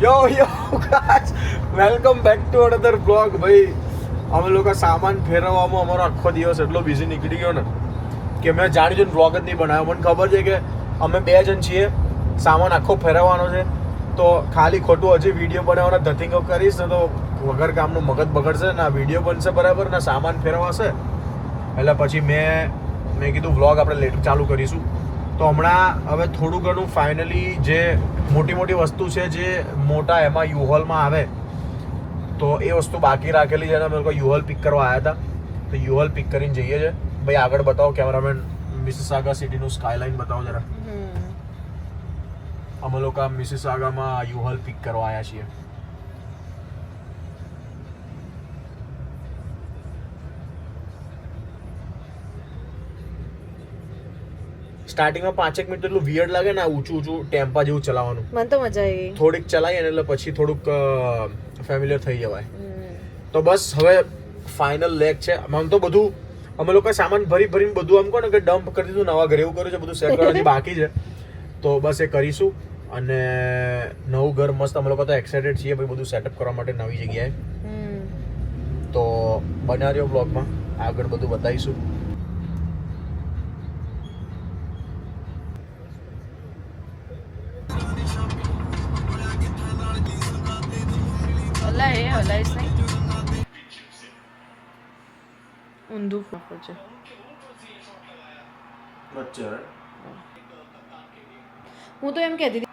yo guys, welcome back to another blog. ભાઈ અમે લોકો સામાન ફેરવવામાં અમારો આખો દિવસ એટલો બિઝી નીકળી ગયો ને કે મેં જાણી જોઈને બ્લોગ જ નહીં બનાવ્યો. મને ખબર છે કે અમે 2 જણ છીએ, સામાન આખો ફેરવવાનો છે, તો ખાલી ખોટું હજી વિડીયો બનાવવાના ધતિંગો કરીશ ને તો વગર કામનું મગજ બગડશે. ના વિડીયો બનશે બરાબર, ના સામાન ફેરવાશે. એટલે પછી મેં કીધું વ્લોગ આપણે લેટ ચાલુ કરીશું. તો હમણાં હવે થોડું ઘણું ફાઇનલી જે મોટી વસ્તુ છે જે મોટા એમાં યુહોલમાં આવે તો એ વસ્તુ બાકી રાખેલી છે અને અમે લોકો યુહોલ પિક કરવા આવ્યા હતા. તો યુહોલ પિક કરીને જઈએ છે. ભાઈ આગળ બતાવો કેમેરામેન, મિસિસાગા સિટીનું સ્કાયલાઇન બતાવો જરા. અમે લોકો મિસિસાગામાં યુહોલ પિક કરવા આવ્યા છીએ. સ્ટાર્ટિંગમાં 5 મિનિટ એટલું વિયર્ડ લાગે ને, ઊંચું ટેમ્પા જેવું ચલાવવાનું. મને તો મજા આવી. થોડીક ચલાવીએ ને એટલે પછી થોડુંક ફેમિલિયર થઈ જવાય. તો બસ હવે ફાઇનલ લેગ છે. આમ તો બધું અમે લોકો સામાન ભરીને બધું આમ કહો ને કે ડમ્પ કરી દીધું, નવા ઘરે એવું કર્યું છે, બધું સેટ કરવાનું બાકી છે. તો બસ એ કરીશું અને નવું ઘર મસ્ત. અમે લોકો તો એક્સાઇટેડ છીએ ભાઈ બધું સેટઅપ કરવા માટે નવી જગ્યાએ. તો બન્યા રહ્યો બ્લોગમાં, આગળ બધું બતાવીશું. ઊંધું ફોટો છે. હું તો એમ કહેતી હતી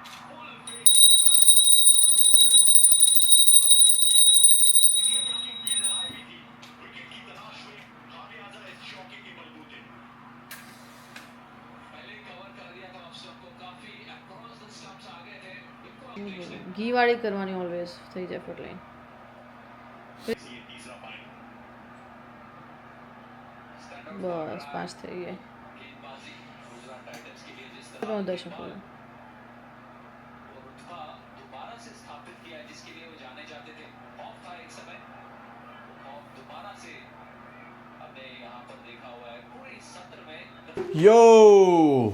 ઘી વાળી કરવાની ઓલવેઝ થઈ જાય ફટલાઈન. બસ 5 થઈ ગઈ. દર્શન પૂરા. યો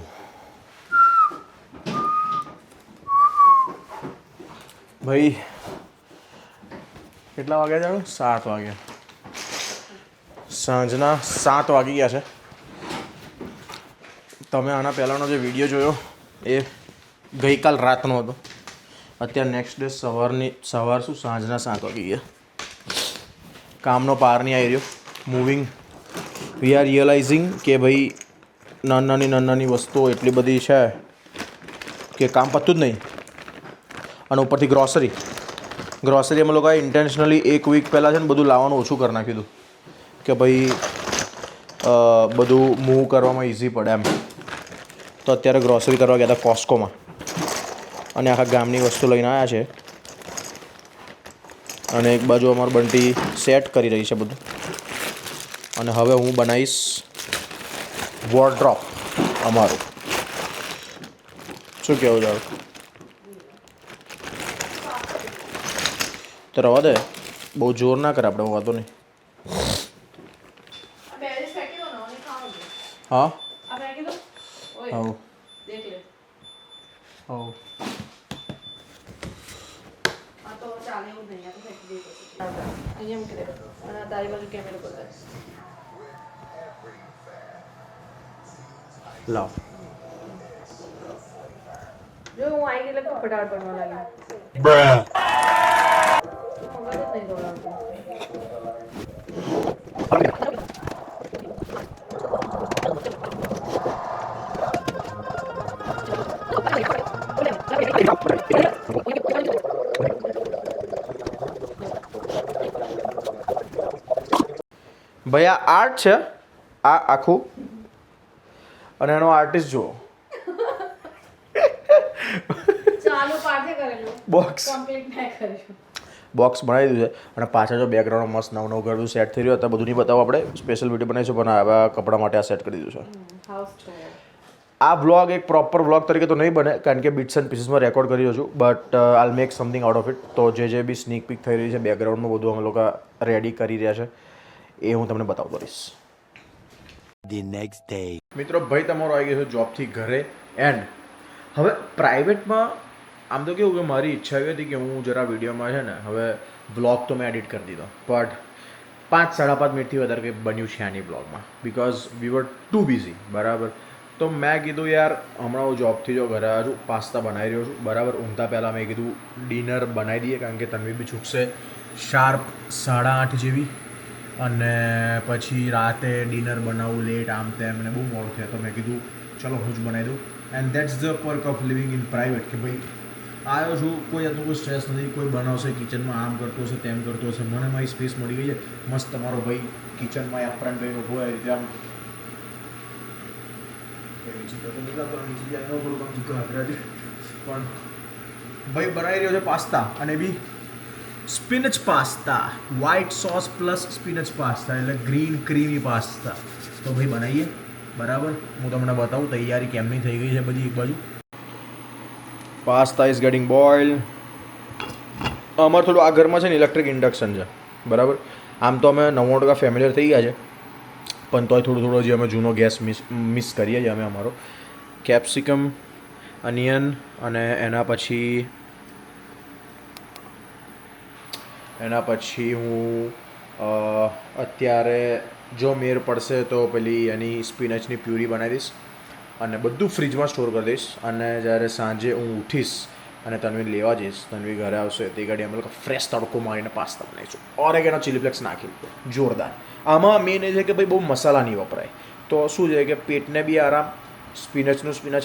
ભાઈ કેટલા વાગ્યા જાણો? 7 વાગ્યા. સાંજના 7 વાગી ગયા છે. તમે આના પહેલાંનો જે વિડીયો જોયો એ ગઈકાલ રાતનો હતો. અત્યારે નેક્સ્ટ ડે સાંજના 7 વાગી ગયા. કામનો પાર નહીં આવી રહ્યો. મૂવિંગ વી આર રિયલાઇઝિંગ કે ભાઈ નાની વસ્તુઓ એટલી બધી છે કે કામ પતું જ નહીં. અને ઉપરથી ગ્રોસરી અમે લોકોએ ઇન્ટેન્શનલી 1 વીક પહેલાં છે ને બધું લાવવાનું ઓછું કરી નાખ્યું હતું કે ભાઈ બધું મૂવ કરવામાં ઇઝી પડે એમ. તો અત્યારે ગ્રોસરી કરવા ગયા હતા કોસ્કોમાં અને આખા ગામની વસ્તુ લઈને આવ્યા છે. અને એક બાજુ અમારું બંટી સેટ કરી રહી છે બધું. અને હવે હું બનાવીશ વોર્ડ્રોપ અમારું. શું કહેવું જાવ? તો રવા દે, બહુ જોર ના કરે આપણે, વાંધો નહીં. હા હા લાવ. જો હું આવી ગઈ એટલે ફટાફટ બનવા લાગી. ભાઈ આ આર્ટ છે, આ આખું, અને એનો આર્ટિસ્ટ જુઓ. બોક્સ બનાવી દીધું છે અને પાછળ જો બેકગ્રાઉન્ડ મસ્ત નવું ઘરનું સેટ થઈ રહ્યું. અત્યારે બધું નહીં બતાવો, આપણે સ્પેશિયલ વિડીયો બનાવીશું, પણ આવા કપડા માટે આ સેટ કરી દીધું છે. આ વ્લોગ એક પ્રોપર વ્લોગ તરીકે તો નહીં બને કારણ કે બિટ્સ એન્ડ પીસીસમાં રેકોર્ડ કરી રહ્યો છું, but I'll make something out of it. તો જે બી સ્નીક પીક થઈ રહી છે બેકગ્રાઉન્ડમાં બધું અમે લોકો રેડી કરી રહ્યા છે એ હું તમને બતાવતો રહીશ. The next day. મિત્રો ભાઈ તમારો આવી ગયો છે જોબથી ઘરે. એન્ડ હવે પ્રાઇવેટમાં આમ તો કેવું કે મારી ઈચ્છા એવી હતી કે હું જરા વિડીયોમાં છે ને હવે વ્લોગ તો મેં એડિટ કરી દીધો બટ 5-5.5 મિનિટથી વધારે કંઈ બન્યું છે આની બ્લોગમાં because we were too busy બરાબર. તો મેં કીધું યાર હમણાં હું જોબથી જો ઘરે આવ્યો છું, પાસ્તા બનાવી રહ્યો છું બરાબર. ઊંઘતા પહેલાં મેં કીધું ડિનર બનાવી દઈએ કારણ કે તન્વી બી છૂટશે શાર્પ 8:30 જેવી અને પછી રાતે ડિનર બનાવવું લેટ આમ તેમ ને બહુ મોડું થયા તો મેં કીધું ચલો હું જ બનાવી દઉં. And that's the work of living in private કે ભાઈ આવ્યો છું, કોઈ જાતનું કોઈ સ્ટ્રેસ નથી, કોઈ બનાવશે કિચનમાં આમ કરતો હશે તેમ કરતો હશે, મને મારી સ્પેસ મળી ગઈ છે મસ્ત. તમારો ભાઈ કિચનમાં એપ્રન ભાઈ ઊભો હોય રીતે આમ પણ ભાઈ બનાવી રહ્યો છે પાસ્તા અને B spinach pasta, white sauce plus spinach pasta એટલે ગ્રીન ક્રીમી પાસ્તા. તો ભાઈ બનાવીએ બરાબર. હું તમને બતાવું તૈયારી કેમની થઈ ગઈ છે બધી. એક બાજુ પાસ્તા ઇઝ ગેટિંગ બોઇલ્ડ. અમારે થોડું આ ઘરમાં છે ને ઇલેક્ટ્રિક ઇન્ડક્શન છે બરાબર. આમ તો અમે 99% ફેમિલિયર થઈ ગયા છે પણ તોય થોડું જે અમે જૂનો ગેસ મિસ કરીએ છીએ અમે અમારો. કેપ્સિકમ, અનિયન અને એના પછી હું અત્યારે જો મેર પડશે તો પેલી એની સ્પિનચની પ્યુરી બનાવી દઈશ અને બધું ફ્રીજમાં સ્ટોર કરી દઈશ. અને જ્યારે સાંજે હું ઉઠીશ અને તન્વીને લેવા જઈશ, તન્વી ઘરે આવશે તે ગાડી અમે લોકો ફ્રેશ તડકો મારીને પાસ્તા બનાવીશું. ઓરેગેનો ચીલી ફ્લેક્સ નાખી જોરદાર. આમાં મેન એ છે કે ભાઈ બહુ મસાલા નહીં વપરાય તો શું છે કે પેટને બી આરામ, સ્પિનચ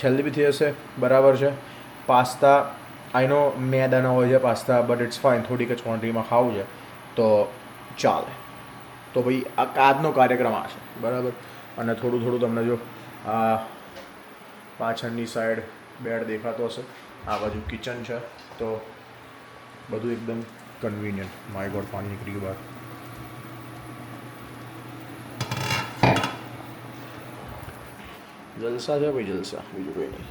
હેલ્ધી બી થઈ જશે બરાબર છે. પાસ્તા આઈ નો મેદાના હોય છે પાસ્તા બટ ઇટ્સ ફાઇન, થોડીક જ ક્વોન્ટિટીમાં ખાવું છે તો ચાલે. તો ભાઈ આ આજનો કાર્યક્રમ આ છે બરાબર. અને થોડું તમને જો આ પાછળની સાઈડ બેડ દેખાતો હશે, આ બાજુ કિચન છે તો બધું એકદમ કન્વિનિયન્ટ. માય ગોડ પાણી નીકળી ગયું બહાર. જલસા છે ભાઈ જલસા, બીજું કંઈ નહીં.